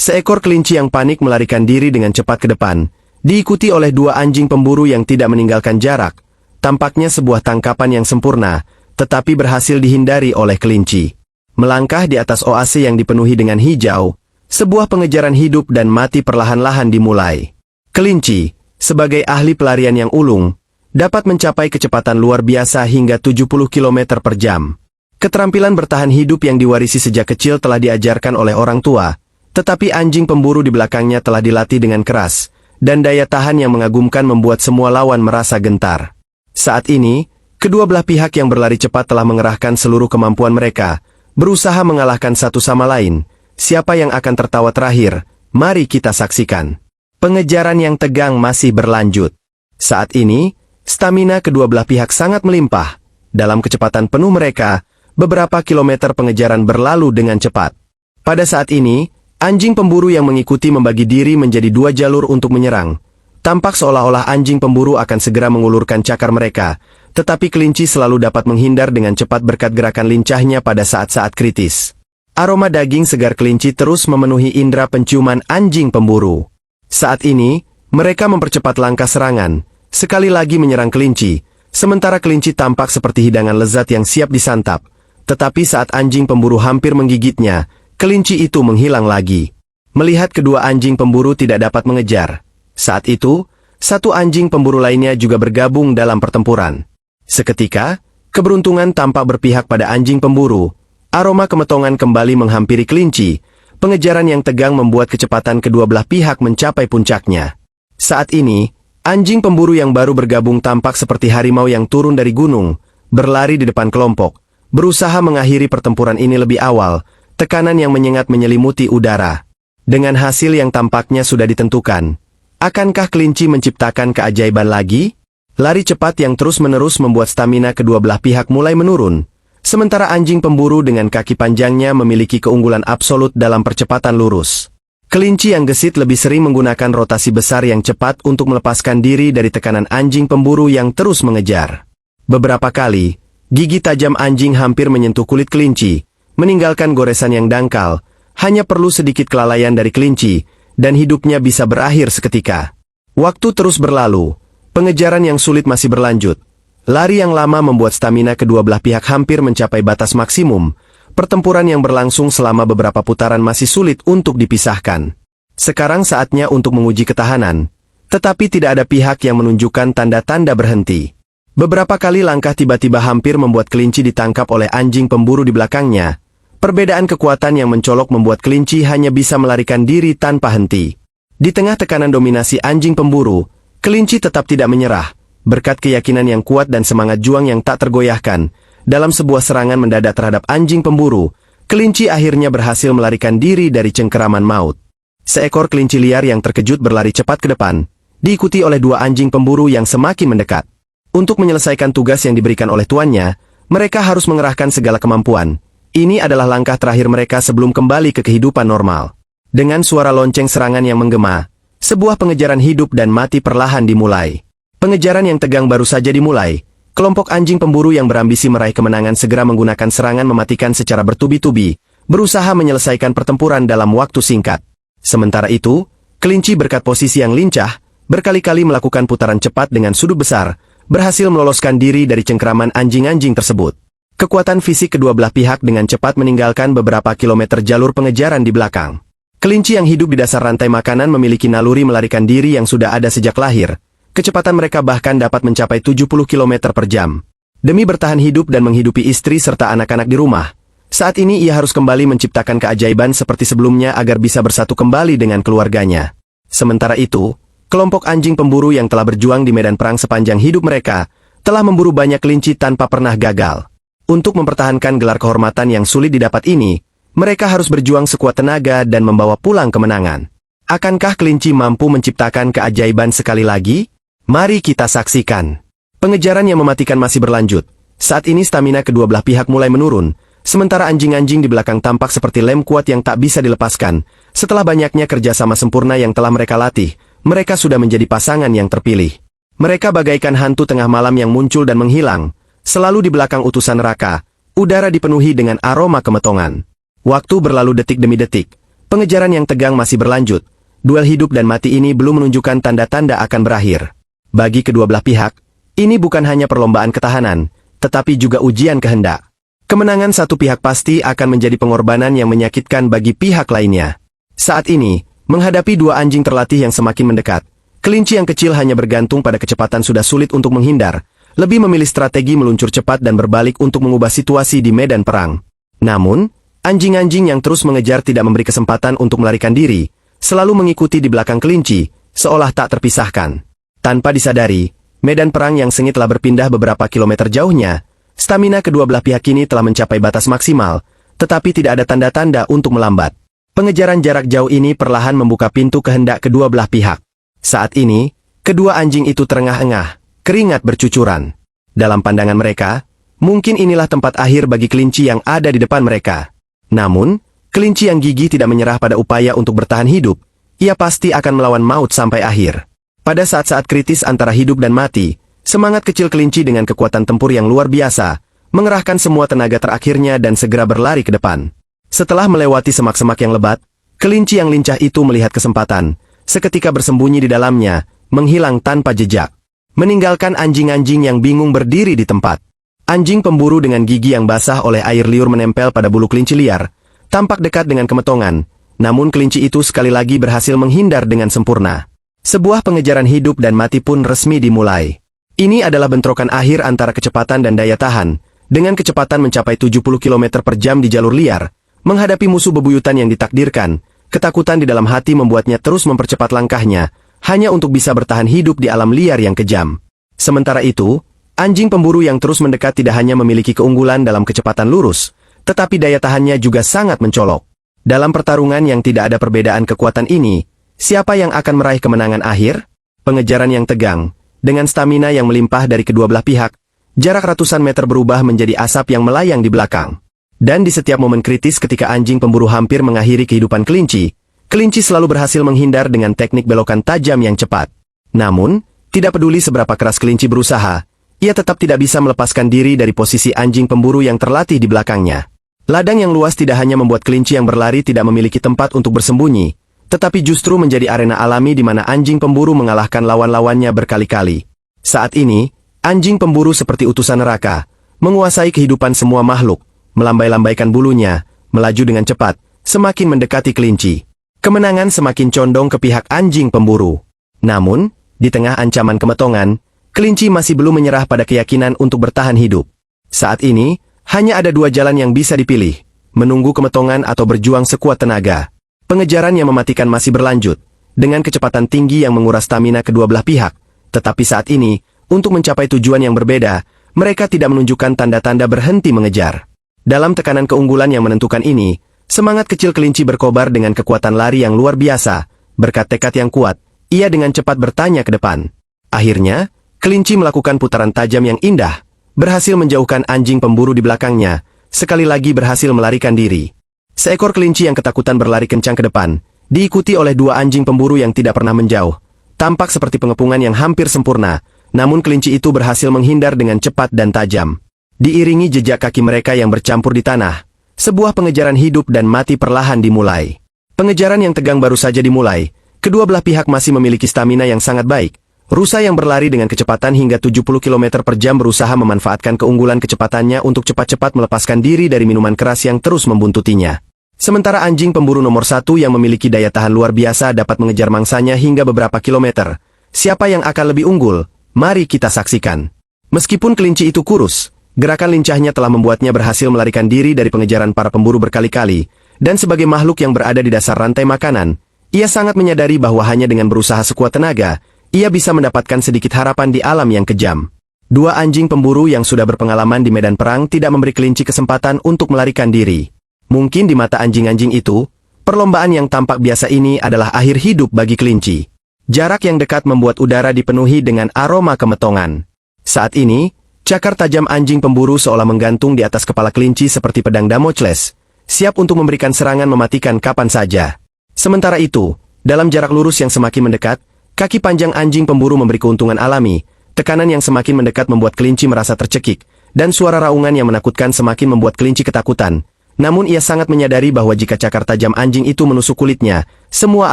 Seekor kelinci yang panik melarikan diri dengan cepat ke depan, diikuti oleh dua anjing pemburu yang tidak meninggalkan jarak. Tampaknya sebuah tangkapan yang sempurna, tetapi berhasil dihindari oleh kelinci. Melangkah di atas oase yang dipenuhi dengan hijau, sebuah pengejaran hidup dan mati perlahan-lahan dimulai. Kelinci, sebagai ahli pelarian yang ulung, dapat mencapai kecepatan luar biasa hingga 70 km per jam. Keterampilan bertahan hidup yang diwarisi sejak kecil telah diajarkan oleh orang tua, tetapi anjing pemburu di belakangnya telah dilatih dengan keras, dan daya tahan yang mengagumkan membuat semua lawan merasa gentar. Saat ini, kedua belah pihak yang berlari cepat telah mengerahkan seluruh kemampuan mereka, berusaha mengalahkan satu sama lain. Siapa yang akan tertawa terakhir? Mari kita saksikan. Pengejaran yang tegang masih berlanjut. Saat ini, stamina kedua belah pihak sangat melimpah. Dalam kecepatan penuh mereka, beberapa kilometer pengejaran berlalu dengan cepat. Pada saat ini, anjing pemburu yang mengikuti membagi diri menjadi dua jalur untuk menyerang. Tampak seolah-olah anjing pemburu akan segera mengulurkan cakar mereka, tetapi kelinci selalu dapat menghindar dengan cepat berkat gerakan lincahnya pada saat-saat kritis. Aroma daging segar kelinci terus memenuhi indera penciuman anjing pemburu. Saat ini, mereka mempercepat langkah serangan, sekali lagi menyerang kelinci, sementara kelinci tampak seperti hidangan lezat yang siap disantap. Tetapi saat anjing pemburu hampir menggigitnya, kelinci itu menghilang lagi. Melihat kedua anjing pemburu tidak dapat mengejar, saat itu, satu anjing pemburu lainnya juga bergabung dalam pertempuran. Seketika, keberuntungan tampak berpihak pada anjing pemburu. Aroma kemetongan kembali menghampiri kelinci. Pengejaran yang tegang membuat kecepatan kedua belah pihak mencapai puncaknya. Saat ini, anjing pemburu yang baru bergabung tampak seperti harimau yang turun dari gunung, berlari di depan kelompok, berusaha mengakhiri pertempuran ini lebih awal. Tekanan yang menyengat menyelimuti udara. Dengan hasil yang tampaknya sudah ditentukan, akankah kelinci menciptakan keajaiban lagi? Lari cepat yang terus-menerus membuat stamina kedua belah pihak mulai menurun, sementara anjing pemburu dengan kaki panjangnya memiliki keunggulan absolut dalam percepatan lurus. Kelinci yang gesit lebih sering menggunakan rotasi besar yang cepat untuk melepaskan diri dari tekanan anjing pemburu yang terus mengejar. Beberapa kali, gigi tajam anjing hampir menyentuh kulit kelinci, meninggalkan goresan yang dangkal. Hanya perlu sedikit kelalaian dari kelinci, dan hidupnya bisa berakhir seketika. Waktu terus berlalu, pengejaran yang sulit masih berlanjut. Lari yang lama membuat stamina kedua belah pihak hampir mencapai batas maksimum. Pertempuran yang berlangsung selama beberapa putaran masih sulit untuk dipisahkan. Sekarang saatnya untuk menguji ketahanan, tetapi tidak ada pihak yang menunjukkan tanda-tanda berhenti. Beberapa kali langkah tiba-tiba hampir membuat kelinci ditangkap oleh anjing pemburu di belakangnya. Perbedaan kekuatan yang mencolok membuat kelinci hanya bisa melarikan diri tanpa henti. Di tengah tekanan dominasi anjing pemburu, kelinci tetap tidak menyerah. Berkat keyakinan yang kuat dan semangat juang yang tak tergoyahkan, dalam sebuah serangan mendadak terhadap anjing pemburu, kelinci akhirnya berhasil melarikan diri dari cengkeraman maut. Seekor kelinci liar yang terkejut berlari cepat ke depan, diikuti oleh dua anjing pemburu yang semakin mendekat. Untuk menyelesaikan tugas yang diberikan oleh tuannya, mereka harus mengerahkan segala kemampuan. Ini adalah langkah terakhir mereka sebelum kembali ke kehidupan normal. Dengan suara lonceng serangan yang menggema, sebuah pengejaran hidup dan mati perlahan dimulai. Pengejaran yang tegang baru saja dimulai. Kelompok anjing pemburu yang berambisi meraih kemenangan segera menggunakan serangan mematikan secara bertubi-tubi, berusaha menyelesaikan pertempuran dalam waktu singkat. Sementara itu, kelinci berkat posisi yang lincah, berkali-kali melakukan putaran cepat dengan sudut besar, berhasil meloloskan diri dari cengkeraman anjing-anjing tersebut. Kekuatan fisik kedua belah pihak dengan cepat meninggalkan beberapa kilometer jalur pengejaran di belakang. Kelinci yang hidup di dasar rantai makanan memiliki naluri melarikan diri yang sudah ada sejak lahir. Kecepatan mereka bahkan dapat mencapai 70 km per jam. Demi bertahan hidup dan menghidupi istri serta anak-anak di rumah, saat ini ia harus kembali menciptakan keajaiban seperti sebelumnya agar bisa bersatu kembali dengan keluarganya. Sementara itu, kelompok anjing pemburu yang telah berjuang di medan perang sepanjang hidup mereka, telah memburu banyak kelinci tanpa pernah gagal. Untuk mempertahankan gelar kehormatan yang sulit didapat ini, mereka harus berjuang sekuat tenaga dan membawa pulang kemenangan. Akankah kelinci mampu menciptakan keajaiban sekali lagi? Mari kita saksikan. Pengejaran yang mematikan masih berlanjut. Saat ini stamina kedua belah pihak mulai menurun, sementara anjing-anjing di belakang tampak seperti lem kuat yang tak bisa dilepaskan. Setelah banyaknya kerjasama sempurna yang telah mereka latih, mereka sudah menjadi pasangan yang terpilih. Mereka bagaikan hantu tengah malam yang muncul dan menghilang. Selalu di belakang utusan neraka, udara dipenuhi dengan aroma kemetongan. Waktu berlalu detik demi detik. Pengejaran yang tegang masih berlanjut. Duel hidup dan mati ini belum menunjukkan tanda-tanda akan berakhir. Bagi kedua belah pihak, ini bukan hanya perlombaan ketahanan, tetapi juga ujian kehendak. Kemenangan satu pihak pasti akan menjadi pengorbanan yang menyakitkan bagi pihak lainnya. Saat ini, menghadapi dua anjing terlatih yang semakin mendekat, kelinci yang kecil hanya bergantung pada kecepatan sudah sulit untuk menghindar, lebih memilih strategi meluncur cepat dan berbalik untuk mengubah situasi di medan perang. Namun, anjing-anjing yang terus mengejar tidak memberi kesempatan untuk melarikan diri, selalu mengikuti di belakang kelinci, seolah tak terpisahkan. Tanpa disadari, medan perang yang sengit telah berpindah beberapa kilometer jauhnya. Stamina kedua belah pihak ini telah mencapai batas maksimal, tetapi tidak ada tanda-tanda untuk melambat. Pengejaran jarak jauh ini perlahan membuka pintu kehendak kedua belah pihak. Saat ini, kedua anjing itu terengah-engah, keringat bercucuran. Dalam pandangan mereka, mungkin inilah tempat akhir bagi kelinci yang ada di depan mereka. Namun, kelinci yang gigih tidak menyerah pada upaya untuk bertahan hidup. Ia pasti akan melawan maut sampai akhir. Pada saat-saat kritis antara hidup dan mati, semangat kecil kelinci dengan kekuatan tempur yang luar biasa, mengerahkan semua tenaga terakhirnya dan segera berlari ke depan. Setelah melewati semak-semak yang lebat, kelinci yang lincah itu melihat kesempatan, seketika bersembunyi di dalamnya, menghilang tanpa jejak. Meninggalkan anjing-anjing yang bingung berdiri di tempat. Anjing pemburu dengan gigi yang basah oleh air liur menempel pada bulu kelinci liar, tampak dekat dengan kemetongan, namun kelinci itu sekali lagi berhasil menghindar dengan sempurna. Sebuah pengejaran hidup dan mati pun resmi dimulai. Ini adalah bentrokan akhir antara kecepatan dan daya tahan, dengan kecepatan mencapai 70 km per jam di jalur liar, menghadapi musuh bebuyutan yang ditakdirkan, ketakutan di dalam hati membuatnya terus mempercepat langkahnya, hanya untuk bisa bertahan hidup di alam liar yang kejam. Sementara itu, anjing pemburu yang terus mendekat tidak hanya memiliki keunggulan dalam kecepatan lurus, tetapi daya tahannya juga sangat mencolok. Dalam pertarungan yang tidak ada perbedaan kekuatan ini, siapa yang akan meraih kemenangan akhir? Pengejaran yang tegang, dengan stamina yang melimpah dari kedua belah pihak, jarak ratusan meter berubah menjadi asap yang melayang di belakang. Dan di setiap momen kritis ketika anjing pemburu hampir mengakhiri kehidupan kelinci, kelinci selalu berhasil menghindar dengan teknik belokan tajam yang cepat. Namun, tidak peduli seberapa keras kelinci berusaha, ia tetap tidak bisa melepaskan diri dari posisi anjing pemburu yang terlatih di belakangnya. Ladang yang luas tidak hanya membuat kelinci yang berlari tidak memiliki tempat untuk bersembunyi, tetapi justru menjadi arena alami di mana anjing pemburu mengalahkan lawan-lawannya berkali-kali. Saat ini, anjing pemburu seperti utusan neraka, menguasai kehidupan semua makhluk, melambai-lambaikan bulunya, melaju dengan cepat, semakin mendekati kelinci. Kemenangan semakin condong ke pihak anjing pemburu. Namun, di tengah ancaman kemetongan, kelinci masih belum menyerah pada keyakinan untuk bertahan hidup. Saat ini, hanya ada dua jalan yang bisa dipilih, menunggu kemetongan atau berjuang sekuat tenaga. Pengejaran yang mematikan masih berlanjut, dengan kecepatan tinggi yang menguras stamina kedua belah pihak. Tetapi saat ini, untuk mencapai tujuan yang berbeda, mereka tidak menunjukkan tanda-tanda berhenti mengejar. Dalam tekanan keunggulan yang menentukan ini, semangat kecil kelinci berkobar dengan kekuatan lari yang luar biasa. Berkat tekad yang kuat, ia dengan cepat bertanya ke depan. Akhirnya, kelinci melakukan putaran tajam yang indah, berhasil menjauhkan anjing pemburu di belakangnya, sekali lagi berhasil melarikan diri. Seekor kelinci yang ketakutan berlari kencang ke depan, diikuti oleh dua anjing pemburu yang tidak pernah menjauh. Tampak seperti pengepungan yang hampir sempurna, namun kelinci itu berhasil menghindar dengan cepat dan tajam. Diiringi jejak kaki mereka yang bercampur di tanah, sebuah pengejaran hidup dan mati perlahan dimulai. Pengejaran yang tegang baru saja dimulai, kedua belah pihak masih memiliki stamina yang sangat baik. Rusa yang berlari dengan kecepatan hingga 70 km per jam berusaha memanfaatkan keunggulan kecepatannya untuk cepat-cepat melepaskan diri dari minuman keras yang terus membuntutinya. Sementara anjing pemburu nomor satu yang memiliki daya tahan luar biasa dapat mengejar mangsanya hingga beberapa kilometer. Siapa yang akan lebih unggul? Mari kita saksikan. Meskipun kelinci itu kurus, gerakan lincahnya telah membuatnya berhasil melarikan diri dari pengejaran para pemburu berkali-kali, dan sebagai makhluk yang berada di dasar rantai makanan, ia sangat menyadari bahwa hanya dengan berusaha sekuat tenaga, ia bisa mendapatkan sedikit harapan di alam yang kejam. Dua anjing pemburu yang sudah berpengalaman di medan perang tidak memberi kelinci kesempatan untuk melarikan diri. Mungkin di mata anjing-anjing itu, perlombaan yang tampak biasa ini adalah akhir hidup bagi kelinci. Jarak yang dekat membuat udara dipenuhi dengan aroma kemetongan. Saat ini, cakar tajam anjing pemburu seolah menggantung di atas kepala kelinci seperti pedang Damocles, siap untuk memberikan serangan mematikan kapan saja. Sementara itu, dalam jarak lurus yang semakin mendekat, kaki panjang anjing pemburu memberi keuntungan alami, tekanan yang semakin mendekat membuat kelinci merasa tercekik, dan suara raungan yang menakutkan semakin membuat kelinci ketakutan. Namun ia sangat menyadari bahwa jika cakar tajam anjing itu menusuk kulitnya, semua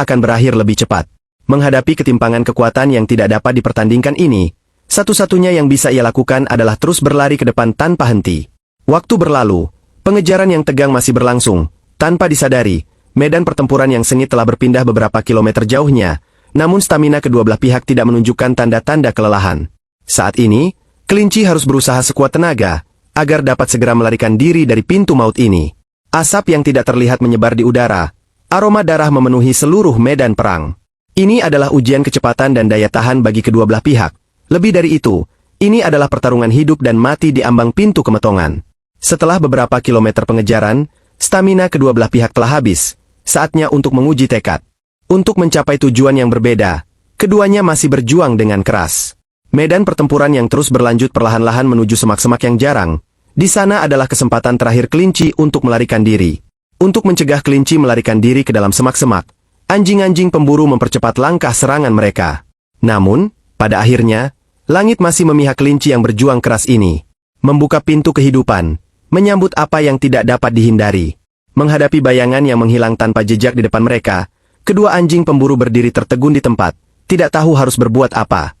akan berakhir lebih cepat. Menghadapi ketimpangan kekuatan yang tidak dapat dipertandingkan ini, satu-satunya yang bisa ia lakukan adalah terus berlari ke depan tanpa henti. Waktu berlalu, pengejaran yang tegang masih berlangsung. Tanpa disadari, medan pertempuran yang sengit telah berpindah beberapa kilometer jauhnya, namun stamina kedua belah pihak tidak menunjukkan tanda-tanda kelelahan. Saat ini, kelinci harus berusaha sekuat tenaga, agar dapat segera melarikan diri dari pintu maut ini. Asap yang tidak terlihat menyebar di udara, aroma darah memenuhi seluruh medan perang. Ini adalah ujian kecepatan dan daya tahan bagi kedua belah pihak. Lebih dari itu, ini adalah pertarungan hidup dan mati di ambang pintu kemetongan. Setelah beberapa kilometer pengejaran, stamina kedua belah pihak telah habis. Saatnya untuk menguji tekad. Untuk mencapai tujuan yang berbeda, keduanya masih berjuang dengan keras. Medan pertempuran yang terus berlanjut perlahan-lahan menuju semak-semak yang jarang. Di sana adalah kesempatan terakhir kelinci untuk melarikan diri. Untuk mencegah kelinci melarikan diri ke dalam semak-semak, anjing-anjing pemburu mempercepat langkah serangan mereka. Namun, pada akhirnya, langit masih memihak kelinci yang berjuang keras ini. Membuka pintu kehidupan, menyambut apa yang tidak dapat dihindari. Menghadapi bayangan yang menghilang tanpa jejak di depan mereka, kedua anjing pemburu berdiri tertegun di tempat, tidak tahu harus berbuat apa.